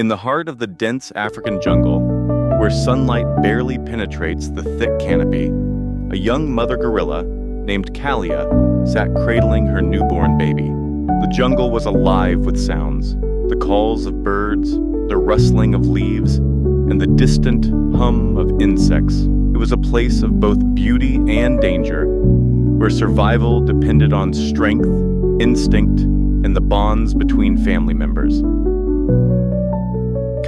In the heart of the dense African jungle, where sunlight barely penetrates the thick canopy, a young mother gorilla named Kalia sat cradling her newborn baby. The jungle was alive with sounds, the calls of birds, the rustling of leaves, and the distant hum of insects. It was a place of both beauty and danger, where survival depended on strength, instinct, and the bonds between family members.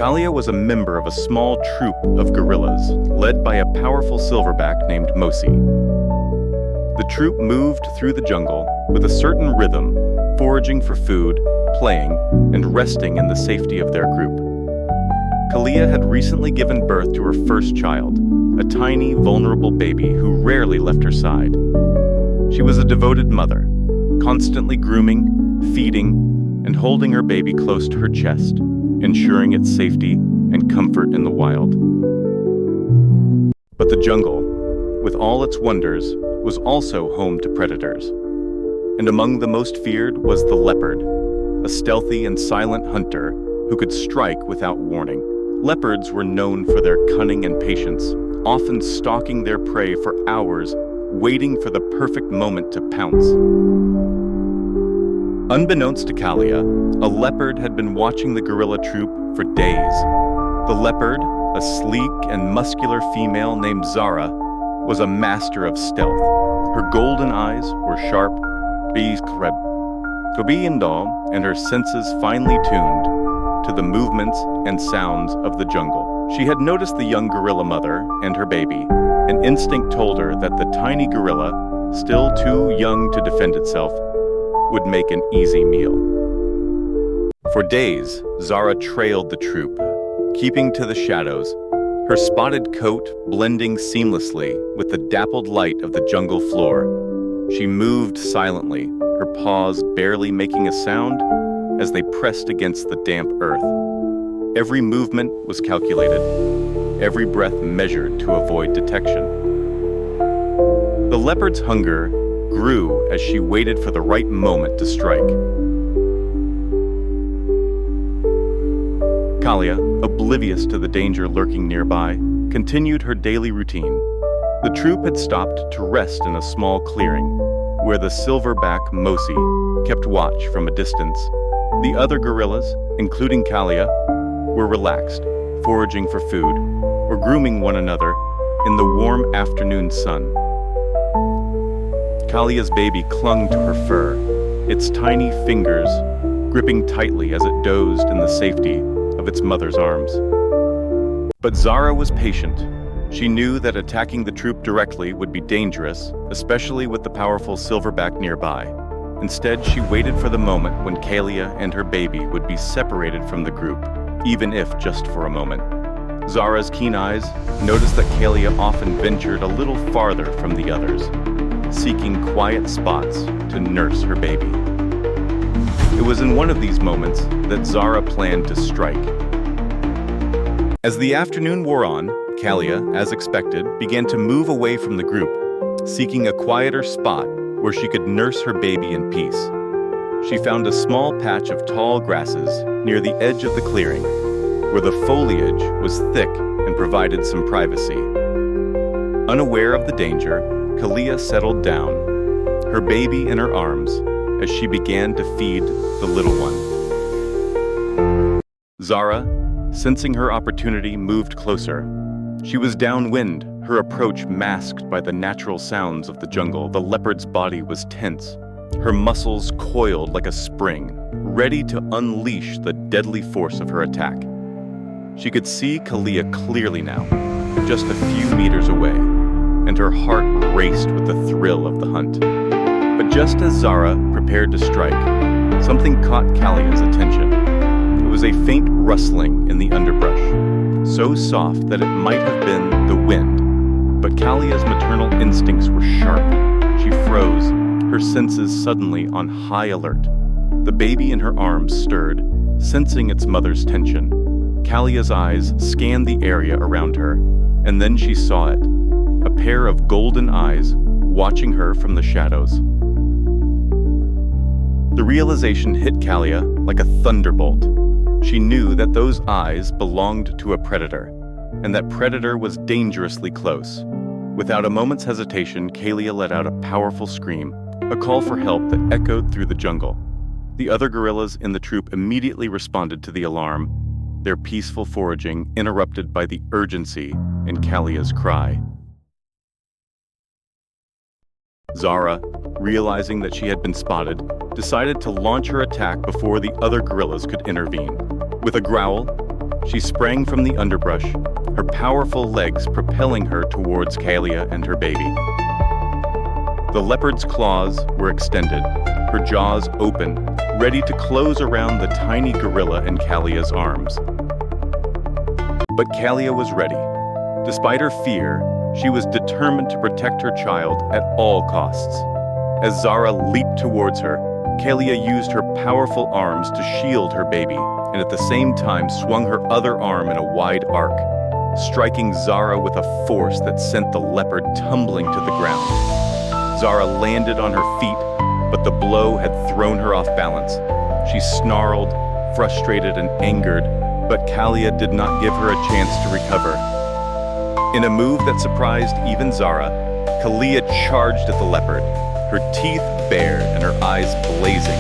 Kalia was a member of a small troop of gorillas, led by a powerful silverback named Mosi. The troop moved through the jungle with a certain rhythm, foraging for food, playing, and resting in the safety of their group. Kalia had recently given birth to her first child, a tiny, vulnerable baby who rarely left her side. She was a devoted mother, constantly grooming, feeding, and holding her baby close to her chest, ensuring its safety and comfort in the wild. But the jungle, with all its wonders, was also home to predators. And among the most feared was the leopard, a stealthy and silent hunter who could strike without warning. Leopards were known for their cunning and patience, often stalking their prey for hours, waiting for the perfect moment to pounce. Unbeknownst to Kalia, a leopard had been watching the gorilla troop for days. The leopard, a sleek and muscular female named Zara, was a master of stealth. Her golden eyes were sharp, and her senses finely tuned to the movements and sounds of the jungle. She had noticed the young gorilla mother and her baby, and instinct told her that the tiny gorilla, still too young to defend itself, would make an easy meal. For days, Zara trailed the troop, keeping to the shadows, her spotted coat blending seamlessly with the dappled light of the jungle floor. She moved silently, her paws barely making a sound as they pressed against the damp earth. Every movement was calculated, every breath measured to avoid detection. The leopard's hunger grew as she waited for the right moment to strike. Kalia, oblivious to the danger lurking nearby, continued her daily routine. The troop had stopped to rest in a small clearing, where the silverback Mosi kept watch from a distance. The other gorillas, including Kalia, were relaxed, foraging for food, or grooming one another in the warm afternoon sun. Kalia's baby clung to her fur, its tiny fingers gripping tightly as it dozed in the safety of its mother's arms. But Zara was patient. She knew that attacking the troop directly would be dangerous, especially with the powerful silverback nearby. Instead, she waited for the moment when Kalia and her baby would be separated from the group, even if just for a moment. Zara's keen eyes noticed that Kalia often ventured a little farther from the others, seeking quiet spots to nurse her baby. It was in one of these moments that Zara planned to strike. As the afternoon wore on, Kalia, as expected, began to move away from the group, seeking a quieter spot where she could nurse her baby in peace. She found a small patch of tall grasses near the edge of the clearing, where the foliage was thick and provided some privacy. Unaware of the danger, Kalia settled down, her baby in her arms, as she began to feed the little one. Zara, sensing her opportunity, moved closer. She was downwind, her approach masked by the natural sounds of the jungle. The leopard's body was tense, her muscles coiled like a spring, ready to unleash the deadly force of her attack. She could see Kalia clearly now, just a few meters away, and her heart raced with the thrill of the hunt. But just as Zara prepared to strike, something caught Kalia's attention. It was a faint rustling in the underbrush, so soft that it might have been the wind. But Kalia's maternal instincts were sharp. She froze, her senses suddenly on high alert. The baby in her arms stirred, sensing its mother's tension. Kalia's eyes scanned the area around her, and then she saw it, a pair of golden eyes watching her from the shadows. The realization hit Kalia like a thunderbolt. She knew that those eyes belonged to a predator, and that predator was dangerously close. Without a moment's hesitation, Kalia let out a powerful scream, a call for help that echoed through the jungle. The other gorillas in the troop immediately responded to the alarm, their peaceful foraging interrupted by the urgency in Kalia's cry. Zara, realizing that she had been spotted, decided to launch her attack before the other gorillas could intervene. With a growl, she sprang from the underbrush, her powerful legs propelling her towards Kalia and her baby. The leopard's claws were extended, her jaws open, ready to close around the tiny gorilla in Kalia's arms. But Kalia was ready. Despite her fear, she was determined to protect her child at all costs. As Zara leaped towards her, Kalia used her powerful arms to shield her baby, and at the same time swung her other arm in a wide arc, striking Zara with a force that sent the leopard tumbling to the ground. Zara landed on her feet, but the blow had thrown her off balance. She snarled, frustrated and angered, but Kalia did not give her a chance to recover. In a move that surprised even Zara, Kalia charged at the leopard, her teeth bared and her eyes blazing.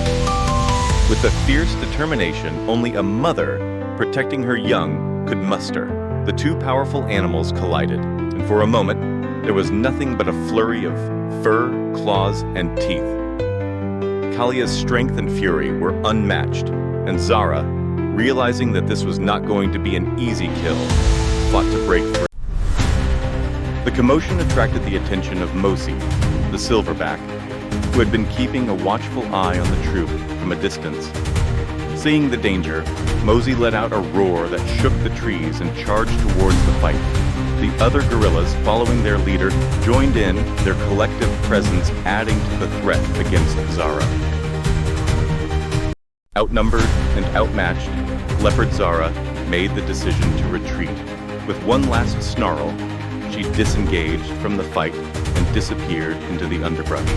With the fierce determination only a mother protecting her young could muster, the two powerful animals collided, and for a moment, there was nothing but a flurry of fur, claws, and teeth. Kalia's strength and fury were unmatched, and Zara, realizing that this was not going to be an easy kill, fought to break free. The commotion attracted the attention of Mosi, the silverback, who had been keeping a watchful eye on the troop from a distance. Seeing the danger, Mosi let out a roar that shook the trees and charged towards the fight. The other gorillas, following their leader, joined in, their collective presence adding to the threat against Zara. Outnumbered and outmatched, Leopard Zara made the decision to retreat. With one last snarl, she disengaged from the fight and disappeared into the underbrush,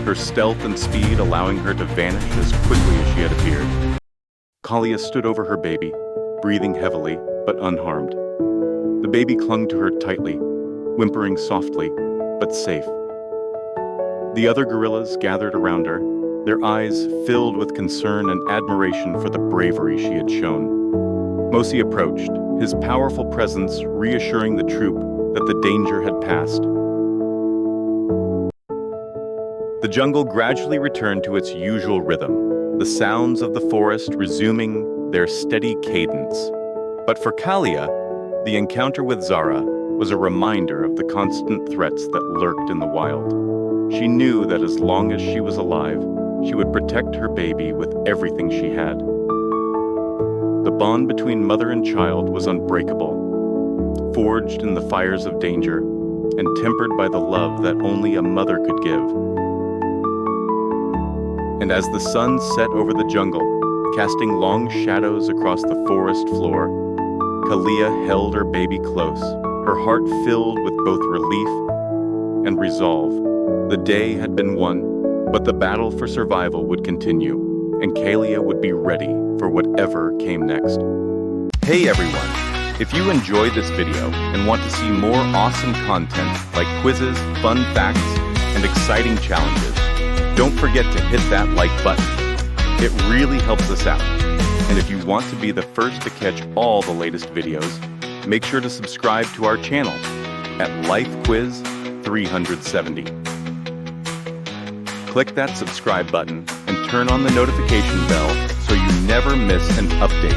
her stealth and speed allowing her to vanish as quickly as she had appeared. Kalia stood over her baby, breathing heavily but unharmed. The baby clung to her tightly, whimpering softly, but safe. The other gorillas gathered around her, their eyes filled with concern and admiration for the bravery she had shown. Mosi approached, his powerful presence reassuring the troop that the danger had passed. The jungle gradually returned to its usual rhythm, the sounds of the forest resuming their steady cadence. But for Kalia, the encounter with Zara was a reminder of the constant threats that lurked in the wild. She knew that as long as she was alive, she would protect her baby with everything she had. The bond between mother and child was unbreakable, forged in the fires of danger and tempered by the love that only a mother could give. And as the sun set over the jungle, casting long shadows across the forest floor, Kalia held her baby close, her heart filled with both relief and resolve. The day had been won, but the battle for survival would continue, and Kalia would be ready for whatever came next. Hey everyone! If you enjoyed this video and want to see more awesome content like quizzes, fun facts, and exciting challenges, don't forget to hit that like button. It really helps us out. And if you want to be the first to catch all the latest videos, make sure to subscribe to our channel at LifeQuiz370. Click that subscribe button and turn on the notification bell so you never miss an update.